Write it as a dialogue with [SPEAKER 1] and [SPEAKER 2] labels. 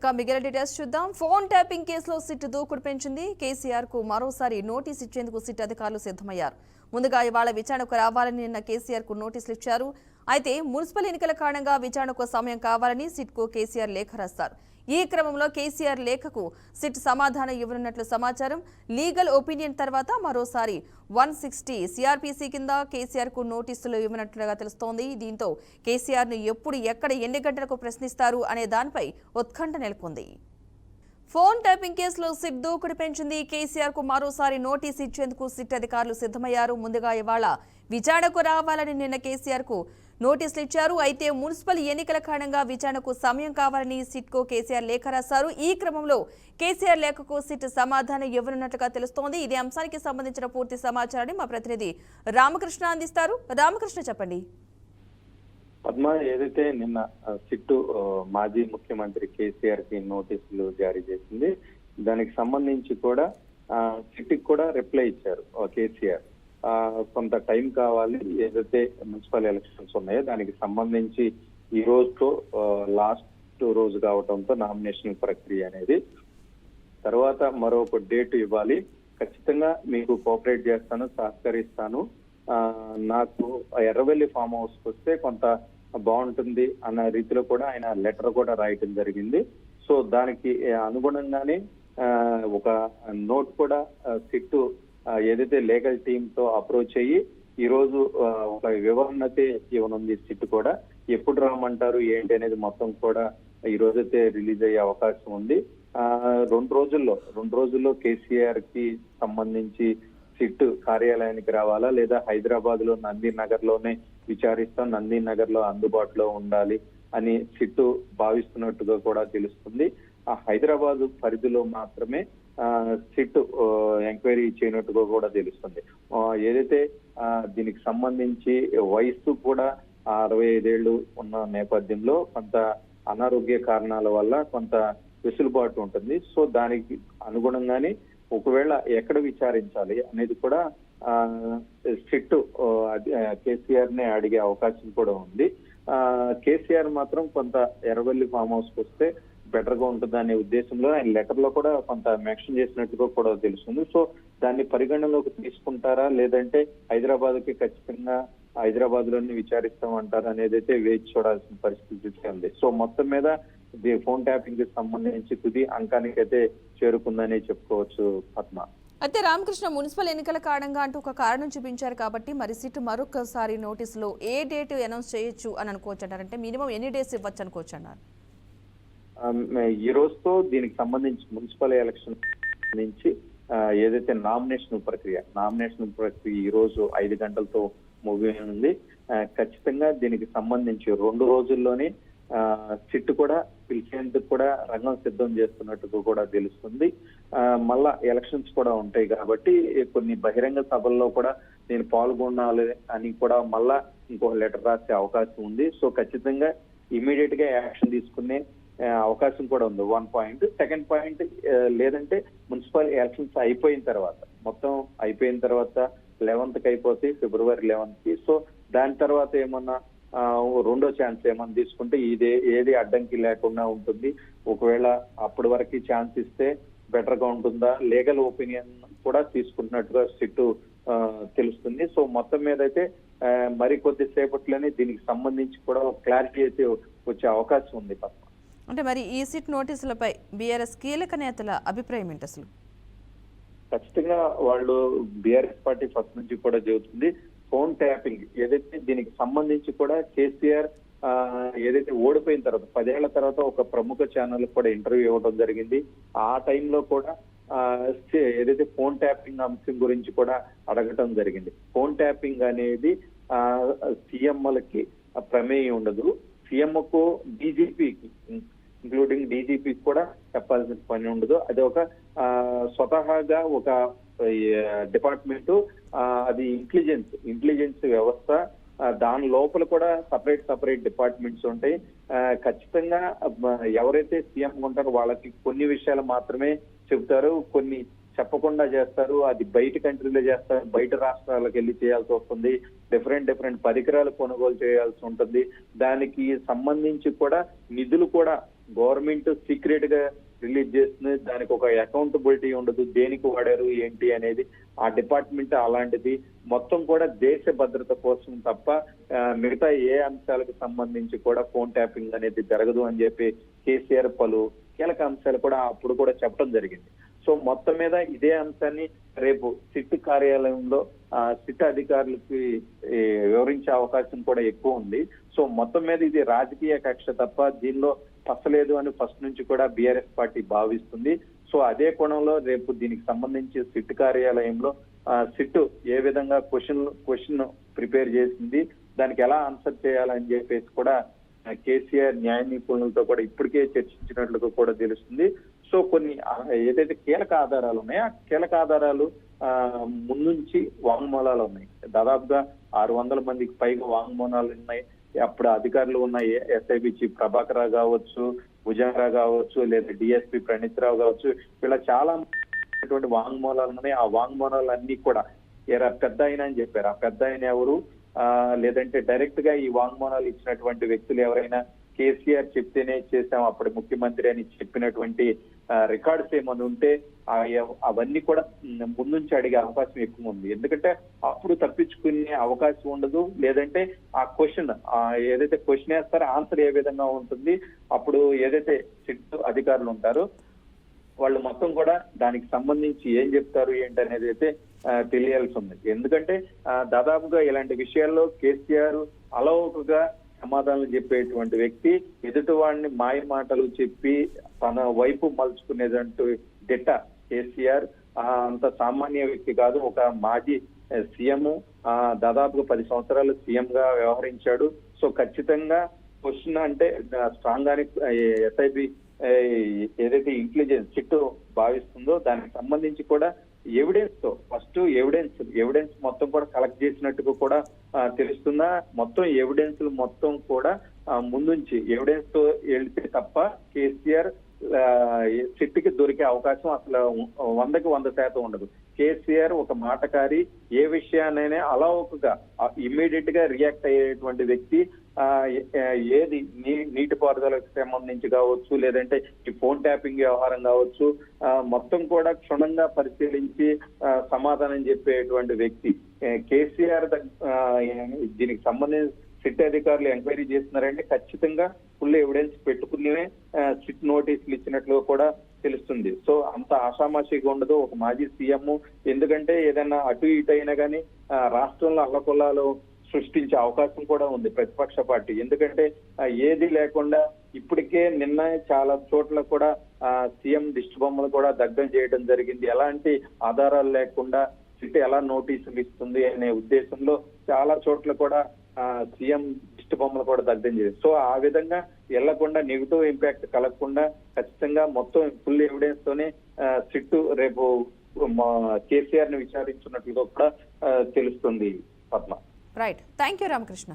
[SPEAKER 1] ఇక మిగిలిన డీటెయిల్స్ చూద్దాం. ఫోన్ ట్యాపింగ్ కేసులో సిట్ దూకుడు పెంచింది. కేసీఆర్ కు మరోసారి నోటీస్ ఇచ్చేందుకు సిట్ అధికారులు సిద్ధమయ్యారు. ముందుగా ఇవాళ విచారణకు రావాలని నిన్న కేసీఆర్ కు నోటీసులు ఇచ్చారు. అయితే మున్సిపల్ ఎన్నికల కారణంగా విచారణకు సమయం కావాలని సిట్ కు కేసీఆర్ లేఖ రాస్తారు. ఈ క్రమంలో కేసీఆర్ లేఖకు సిట్ సమాధానం ఇవ్వనున్నట్లు సమాచారం. లీగల్ ఒపీనియన్ తర్వాత మరోసారి 160 సిఆర్పీసీ కింద కేసీఆర్ కు నోటీసులు ఇవ్వనున్నట్లుగా తెలుస్తోంది. దీంతో కేసీఆర్ ను ఎప్పుడు ఎక్కడ ఎన్ని గంటలకు ప్రశ్నిస్తారు అనే దానిపై ఉత్కంఠ నెలకొంది. ఫోన్ ట్యాపింగ్ కేసులో సిట్ దూకుడు పెంచింది. కేసీఆర్ కు మరోసారి నోటీసు ఇచ్చేందుకు సిట్ అధికారులు సిద్ధమయ్యారు. ముందుగా ఇవాళ విచారణకు రావాలని నిన్న కేసీఆర్ కు నోటీసులు ఇచ్చారు. అయితే మున్సిపల్ ఎన్నికల కారణంగా విచారణకు సమయం కావాలని సిట్ కు కేసీఆర్ లేఖ రాశారు. ఈ క్రమంలో కేసీఆర్ లేఖకు సిట్ సమాధానం ఇవ్వనున్నట్లుగా తెలుస్తోంది. ఇదే అంశానికి సంబంధించిన పూర్తి సమాచారాన్ని మా ప్రతినిధి రామకృష్ణ అందిస్తారు. రామకృష్ణ, చెప్పండి.
[SPEAKER 2] పద్మ, ఏదైతే నిన్న సిట్టు మాజీ ముఖ్యమంత్రి కేసీఆర్ కి నోటీసులు జారీ చేసింది, దానికి సంబంధించి కూడా సిట్కి కూడా రిప్లై ఇచ్చారు కేసీఆర్. కొంత టైం కావాలి, ఏదైతే మున్సిపల్ ఎలక్షన్స్ ఉన్నాయో దానికి సంబంధించి ఈ రోజుతో లాస్ట్ రోజు కావడంతో నామినేషన్ ప్రక్రియ అనేది తర్వాత మరొక డేట్ ఇవ్వాలి, ఖచ్చితంగా మీకు కోఆపరేట్ చేస్తాను, సహకరిస్తాను, నాకు ఎర్రవెల్లి ఫామ్ హౌస్ వస్తే కొంత బాగుంటుంది అన్న రీతిలో కూడా ఆయన లెటర్ కూడా రాయటం జరిగింది. సో దానికి అనుగుణంగానే ఒక నోట్ కూడా సిట్టు ఏదైతే లీగల్ టీమ్ తో అప్రోచ్ అయ్యి ఈ రోజు ఒక వివరణ అయితే ఇవ్వనుంది. సిట్ కూడా ఎప్పుడు రామంటారు ఏంటి అనేది మొత్తం కూడా ఈ రోజైతే రిలీజ్ అయ్యే అవకాశం ఉంది. రెండు రోజుల్లో కేసీఆర్ కి సంబంధించి సిట్ కార్యాలయానికి రావాలా, లేదా హైదరాబాద్ లో నంది నగర్ లోనే విచారిస్తాం, నంది నగర్ లో అందుబాటులో ఉండాలి అని సిట్టు భావిస్తున్నట్టుగా కూడా తెలుస్తుంది. ఆ హైదరాబాద్ పరిధిలో మాత్రమే సిట్ ఎంక్వైరీ చేయనట్టుగా కూడా తెలుస్తుంది. ఏదైతే దీనికి సంబంధించి వయస్సు కూడా 65 ఏళ్ళు ఉన్న నేపథ్యంలో కొంత అనారోగ్య కారణాల వల్ల కొంత వెసులుబాటు ఉంటుంది. సో దానికి అనుగుణంగానే ఒకవేళ ఎక్కడ విచారించాలి అనేది కూడా సిట్ కేసీఆర్ నే అడిగే అవకాశం కూడా ఉంది. కేసీఆర్ మాత్రం కొంత ఎర్రవెల్లి ఫామ్ హౌస్ కు వస్తే బెటర్ గా ఉంటుంది అనే ఉద్దేశంలో ఆయన లెటర్ లో కూడా కొంత మెన్షన్ చేసినట్టుగా కూడా తెలుస్తుంది. సో దాన్ని పరిగణనలోకి తీసుకుంటారా, లేదంటే హైదరాబాద్ కి ఖచ్చితంగా హైదరాబాద్ లోనే విచారిస్తామంటారా అనేది అయితే వేచి చూడాల్సిన పరిస్థితి ఉంది. సో మొత్తం మీద ఫోన్ ట్యాపింగ్ కి సంబంధించి తుది అంకానికి అయితే చేరుకుందని చెప్పుకోవచ్చు పద్మ.
[SPEAKER 1] అయితే రామకృష్ణ, మున్సిపల్ ఎన్నికల కారణంగా అంటూ ఒక కారణం చూపించారు కాబట్టి మరి సిట్ మరొకసారి నోటీసులో ఏ డేట్ అనౌన్స్ చేయొచ్చు అని అనుకోవచ్చు అంటారంటే మినిమం ఎన్ని డేస్ ఇవ్వచ్చు అనుకోవచ్చు అన్నారు.
[SPEAKER 2] ఈ రోజుతో దీనికి సంబంధించి మున్సిపల్ ఎలక్షన్ నుంచి ఏదైతే నామినేషన్ ప్రక్రియ ఈ రోజు 5 గంటలతో ముగియనుంది. ఖచ్చితంగా దీనికి సంబంధించి 2 రోజుల్లోనే సిట్ కూడా పిలిచేందుకు కూడా రంగం సిద్ధం చేస్తున్నట్టుగా కూడా తెలుస్తుంది. మళ్ళా ఎలక్షన్స్ కూడా ఉంటాయి కాబట్టి కొన్ని బహిరంగ సభల్లో కూడా నేను పాల్గొనాలి అని కూడా మళ్ళా ఇంకో లెటర్ రాసే అవకాశం ఉంది. సో ఖచ్చితంగా ఇమీడియట్ గా యాక్షన్ తీసుకునే అవకాశం కూడా ఉంది. 1 పాయింట్. సెకండ్ పాయింట్, లేదంటే మున్సిపల్ ఎలక్షన్స్ మొత్తం అయిపోయిన తర్వాత 11th కి అయిపోతాయి, ఫిబ్రవరి 11th కి. సో దాని తర్వాత ఏమన్నా రెండో ఛాన్స్ ఏమన్నా తీసుకుంటే ఏది అడ్డంకి లేకుండా ఉంటుంది. ఒకవేళ అప్పటి వరకు ఛాన్స్ ఇస్తే బెటర్ గా ఉంటుందా, లీగల్ ఒపీనియన్ కూడా తీసుకుంటున్నట్టుగా సిట్టు తెలుస్తుంది. సో మొత్తం మీద అయితే మరి కొద్దిసేపట్లోనే దీనికి సంబంధించి కూడా క్లారిటీ అయితే వచ్చే అవకాశం ఉంది.
[SPEAKER 1] అంటే మరి ఈ సిట్ నోటీసులపై బీఆర్ఎస్ కీలక నేతల అభిప్రాయం ఏంటి అసలు?
[SPEAKER 2] ఖచ్చితంగా వాళ్ళు బీఆర్ఎస్ పార్టీ ఫస్ట్ నుంచి కూడా చెబుతుంది ఫోన్ ట్యాపింగ్ ఏదైతే దీనికి సంబంధించి కూడా కేసీఆర్ ఏదైతే ఓడిపోయిన తర్వాత 10 ఏళ్ల తర్వాత ఒక ప్రముఖ ఛానల్ కూడా ఇంటర్వ్యూ ఇవ్వడం జరిగింది. ఆ టైంలో కూడా ఏదైతే ఫోన్ ట్యాపింగ్ అంశం గురించి కూడా అడగటం జరిగింది. ఫోన్ ట్యాపింగ్ అనేది సీఎంలకి ప్రమేయం ఉండదు, సీఎంకు డీజీపీకి ఇంక్లూడింగ్ డీజీపీకి కూడా చెప్పాల్సిన పని ఉండదు. అది ఒక స్వతహాగా ఒక డిపార్ట్మెంట్, అది ఇంటెలిజెన్స్ వ్యవస్థ. దాని లోపల కూడా సపరేట్ డిపార్ట్మెంట్స్ ఉంటాయి. ఖచ్చితంగా ఎవరైతే సీఎం ఉంటారో వాళ్ళకి కొన్ని విషయాలు మాత్రమే చెబుతారు, కొన్ని చెప్పకుండా చేస్తారు. అది బయట కంట్రీలో చేస్తారు, బయట రాష్ట్రాలకు వెళ్ళి చేయాల్సి వస్తుంది, డిఫరెంట్ పరికరాలు కొనుగోలు చేయాల్సి ఉంటుంది. దానికి సంబంధించి కూడా నిధులు కూడా గవర్నమెంట్ సీక్రెట్ గా రిలీజ్ చేస్తుంది. దానికి ఒక అకౌంటబిలిటీ ఉండదు, దేనికి వాడారు ఏంటి అనేది. ఆ డిపార్ట్మెంట్ అలాంటిది. మొత్తం కూడా దేశ భద్రత కోసం తప్ప మిగతా ఏ అంశాలకు సంబంధించి కూడా ఫోన్ ట్యాపింగ్ అనేది జరగదు అని చెప్పి కేసీఆర్ పలు కీలక అంశాలు కూడా అప్పుడు కూడా చెప్పడం జరిగింది. సో మొత్తం మీద ఇదే అంశాన్ని రేపు సిట్ కార్యాలయంలో సిట్ అధికారులకి వివరించే అవకాశం కూడా ఎక్కువ ఉంది. సో మొత్తం మీద ఇది రాజకీయ కక్ష తప్ప దీనిలో పసలేదు అని ఫస్ట్ నుంచి కూడా బీఆర్ఎస్ పార్టీ భావిస్తుంది. సో అదే కోణంలో రేపు దీనికి సంబంధించి సిట్ కార్యాలయంలో సిట్ ఏ విధంగా క్వశ్చన్ ప్రిపేర్ చేసింది, దానికి ఎలా ఆన్సర్ చేయాలని చెప్పేసి కూడా కేసీఆర్ న్యాయ నిపుణులతో కూడా ఇప్పటికే చర్చించినట్లుగా కూడా తెలుస్తుంది. సో కొన్ని ఏదైతే కీలక ఆధారాలు ఉన్నాయో ఆ కీలక ఆధారాలు ముందుంచి వాంగ్మూలాలు ఉన్నాయి. దాదాపుగా 600 మందికి పైగా వాంగ్మూలాలు ఉన్నాయి. అప్పుడు అధికారులు ఉన్న ఎస్ఐబి చీఫ్ ప్రభాకర్ రావు కావచ్చు, భుజంగరా కావచ్చు, లేదా డిఎస్పీ ప్రణీత్ రావు కావచ్చు, ఇలా చాలా వాంగ్మూలాలు ఉన్నాయి. ఆ వాంగ్మూలాలు అన్ని కూడా పెద్ద ఆయన అని చెప్పారు. ఆ పెద్ద ఆయన ఎవరు, లేదంటే డైరెక్ట్ గా ఈ వాంగ్మూలాలు ఇచ్చినటువంటి వ్యక్తులు ఎవరైనా కేసీఆర్ చెప్తేనే చేశాం అప్పుడు ముఖ్యమంత్రి అని చెప్పినటువంటి రికార్డ్స్ ఏమైనా ఉంటే అవన్నీ కూడా ముందుంచి అడిగే అవకాశం ఎక్కువ ఉంది. ఎందుకంటే అప్పుడు తప్పించుకునే అవకాశం ఉండదు. లేదంటే ఆ క్వశ్చన్ ఏదైతే క్వశ్చన్ వేస్తారో ఆన్సర్ ఏ విధంగా ఉంటుంది, అప్పుడు ఏదైతే సిట్ అధికారులు ఉంటారో వాళ్ళు మొత్తం కూడా దానికి సంబంధించి ఏం చెప్తారు ఏంటి అనేది అయితే తెలియాల్సి ఉంది. ఎందుకంటే దాదాపుగా ఇలాంటి విషయాల్లో కేసీఆర్ అలవోకగా సమాధానం చెప్పేటువంటి వ్యక్తి, ఎదుటి వాడిని మాయ మాటలు చెప్పి తన వైపు మలుచుకునేదంటూ దిట్ట కేసీఆర్. అంత సామాన్య వ్యక్తి కాదు. ఒక మాజీ సీఎం, దాదాపుగా 10 సంవత్సరాలు సీఎం గా వ్యవహరించాడు. సో ఖచ్చితంగా క్వశ్చన్ అంటే స్ట్రాంగ్ గాని ఎస్ఐబి ఏదైతే ఇంటెలిజెన్స్ చిట్టు భావిస్తుందో దానికి సంబంధించి కూడా ఎవిడెన్స్ తో ఫస్ట్ ఎవిడెన్స్ మొత్తం కూడా కలెక్ట్ చేసినట్టుగా కూడా తెలుస్తుందా. మొత్తం ఎవిడెన్స్ మొత్తం కూడా ముందుంచి ఎవిడెన్స్ తో వెళ్తే తప్ప కేసీఆర్ సిట్కి దొరికే అవకాశం అసలు 100కి 100% ఉండదు. కేసీఆర్ ఒక మాటకారి, ఏ విషయాన్నైనా అలవోకగా ఇమ్మీడియట్ గా రియాక్ట్ అయ్యేటువంటి వ్యక్తి. ఏది నీటిపారుదలకు సంబంధించి కావచ్చు, లేదంటే ఈ ఫోన్ ట్యాపింగ్ వ్యవహారం కావచ్చు, మొత్తం కూడా క్షుణ్ణంగా పరిశీలించి సమాధానం చెప్పేటువంటి వ్యక్తి కేసీఆర్. దీనికి సంబంధించి సిట్ అధికారులు ఎంక్వైరీ చేస్తున్నారంటే ఖచ్చితంగా ఫుల్ ఎవిడెన్స్ పెట్టుకునే సిట్ నోటీసులు ఇచ్చినట్లుగా కూడా తెలుస్తుంది. సో అంత ఆషామాషిగా ఉండదు ఒక మాజీ సీఎం. ఎందుకంటే ఏదైనా అటు ఇటు అయినా కానీ రాష్ట్రంలో అల్లకొల్లాలు సృష్టించే అవకాశం కూడా ఉంది ప్రతిపక్ష పార్టీ. ఎందుకంటే ఏది లేకుండా ఇప్పటికే నిన్న చాలా చోట్ల కూడా సీఎం దిష్టి బొమ్మలు కూడా దగ్ధం చేయడం జరిగింది. ఎలాంటి ఆధారాలు లేకుండా సిట్ ఎలా నోటీసులు ఇస్తుంది అనే ఉద్దేశంలో చాలా చోట్ల కూడా సీఎం దిష్టి బొమ్మలు కూడా దగ్ధం చేయాలి. సో ఆ విధంగా వెళ్లకుండా నెగిటివ్ ఇంపాక్ట్ కలగకుండా ఖచ్చితంగా మొత్తం ఫుల్ ఎవిడెన్స్ తోనే సిట్ రేపు కేసీఆర్ ని విచారించున్నట్లుగా కూడా తెలుస్తుంది. Padma.
[SPEAKER 1] Right, thank you Ramakrishna.